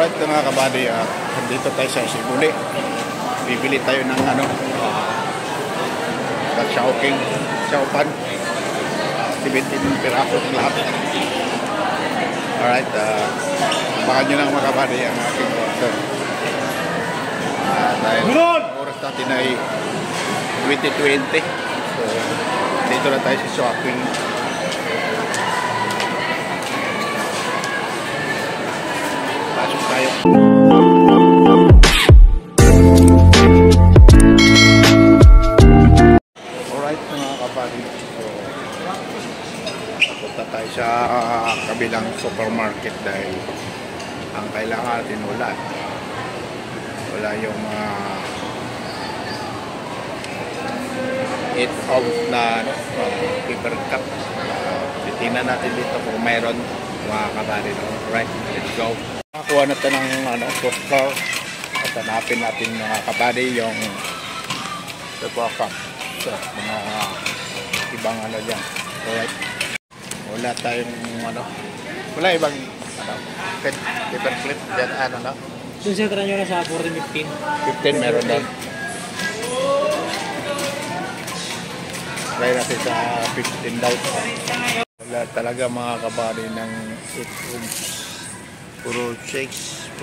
Alright mga kabady, dito tayo sa Sibuli. Bibili tayo ng Xiaopan. 17 piraso lahat. Alright, baka nyo lang mga kabady ang aking order. Dahil oras natin ay 2020. So, dito na tayo sa shopping. Pasok tayo. Alright mga kabady. So, punta tayo sa kabilang supermarket dahil ang kailangan natin wala yung 8 ounce na paper cup. Titingnan natin dito kung mayroon mga kabady. Alright, let's go. Nakakuha na ito ng softball at hanapin natin mga kabady yung paper cup sa mga ibang dyan. Alright, wala tayong wala ibang paper clip dyan Sunsetran nyo na sa 40-15 meron doon. Try natin sa 15 daw. Wala talaga mga kabady ng 8 ounce. Puro 6.5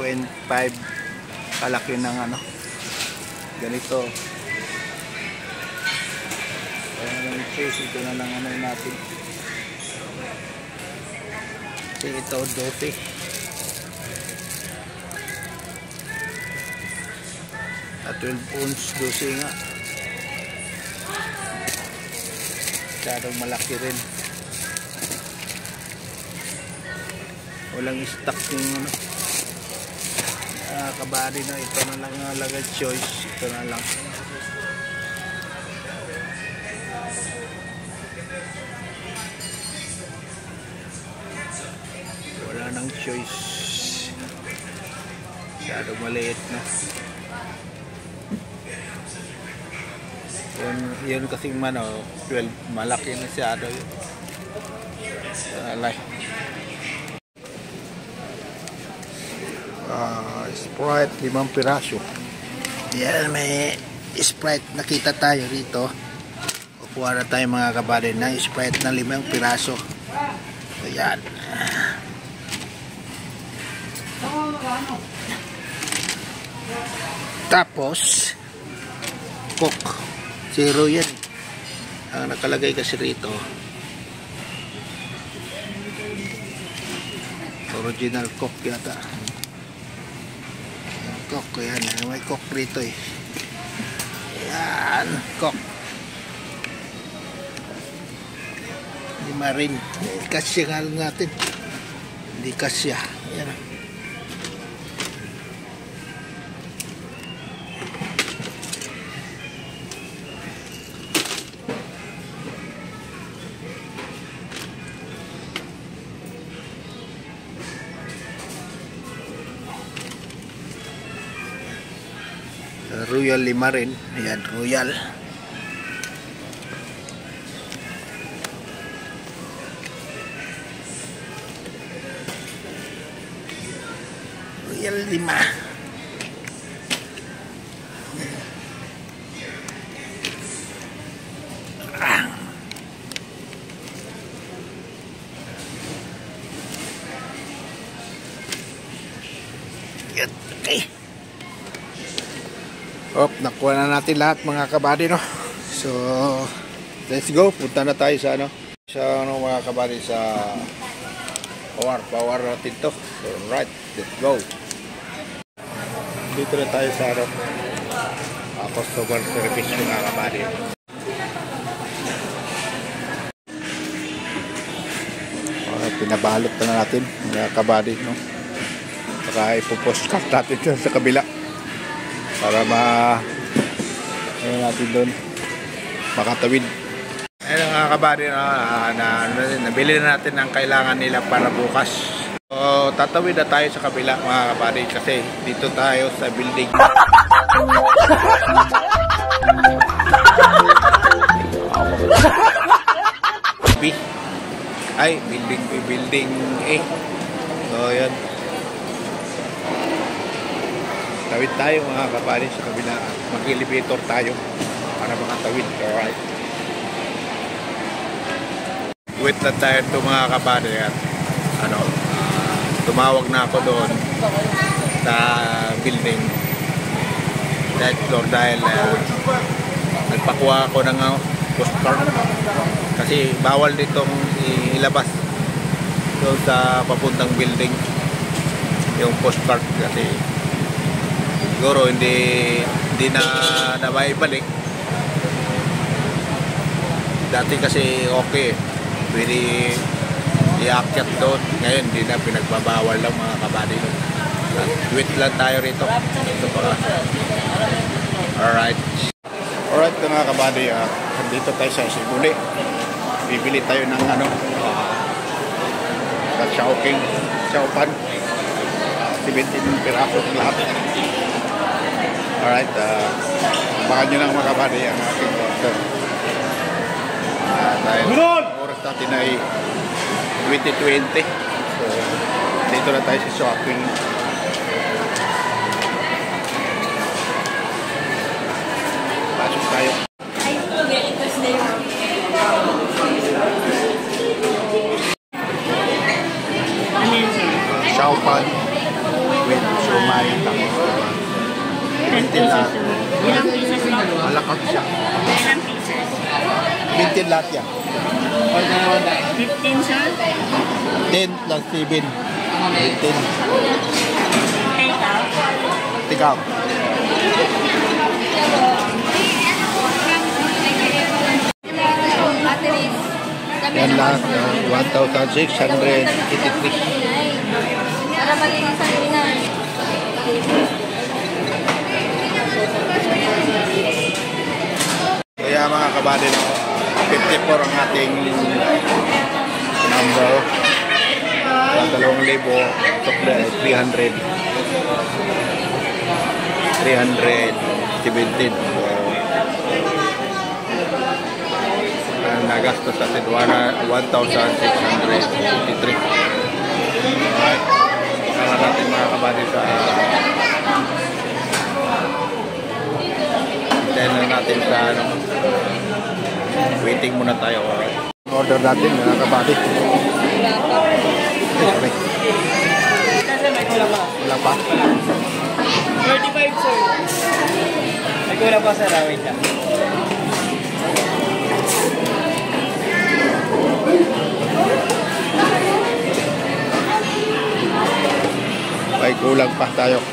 kalaki ng ganito. Ayan ang face. Ito na lang natin. Kasi ito 12. At 12 ounce 12 nga. Masyadong malaki rin. Walang stock yung kabady na. Ito na lang lagay choice. Ito na lang. Wala nang choice. Masyadong maliit na. Yun kasing 12 malaki na masyado yun. Sprite 5 piraso. Yan, may Sprite nakita tayo rito. Kukuha na tayo mga kabady ng Sprite na 5 piraso. So yan. Tapos Coke zero yan. Ang nakalagay kasi rito original Coke yata. Coke yan. May Coke rito eh. Yan. Coke. Hindi marin. Kasya nga lang natin. Hindi kasya. Yan. Royal 5 rin. Ayan, Royal. Royal 5. Okay. Nakuha na natin lahat mga kabady So let's go. Punta na tayo sa mga kabady sa power natin to. So right, let's go. Dito na tayo sa customer service mga kabady. Pinabalot na natin mga kabady para ipo-postcard natin sa kabila para natin doon makatawid. Ayun mga kabady nabili na natin ang kailangan nila para bukas. So tatawid na tayo sa kabila mga kabady kasi dito tayo sa building. B ay building A. So yan. Tawid tayo mga kabady sa kabila. Mag-elevator tayo para makatawid. Alright. Wait lang tayo ito mga kabady at tumawag na ako doon sa building that floor dahil nagpakuha ako ng postcard kasi bawal ditong ilabas doon sa papuntang building yung postcard kasi siguro hindi na maibalik. Dati kasi okay, pwede iakyat doon. Ngayon hindi na, pinagbabawal lang mga kabady. Wait lang tayo rito. Ito pa. Alright mga kabady, dito tayo sa Sibuli. Bibili tayo ng Xiaopan 17 piraso ng lahat. Alright, baka nyo lang mga kabady ang aking order. Dahil oras natin ay 2020. So, dito na tayo sa shopping. Pasok tayo. Xiaopan with shumai tapos 20 lahat. Ilang pieces lang? Malakot siya. Ilang pieces? 20 lahat yan. 15, sir? 10 plus 7. 18. Take out? Take out. Yan lahat, 1,683. Para maging sa Pilipinas. Kaya mga kabady, 54 ang ating number. 2,000 sukle 300. 317. So, nagastos sa Tidwana 1,653. Alright. Kaya natin mga kabady sa na natin sa waiting muna tayo. Order natin mga kabady. Wala pa. 35, sir. May kulang pa, sir. Wait lang. May kulang pa tayo.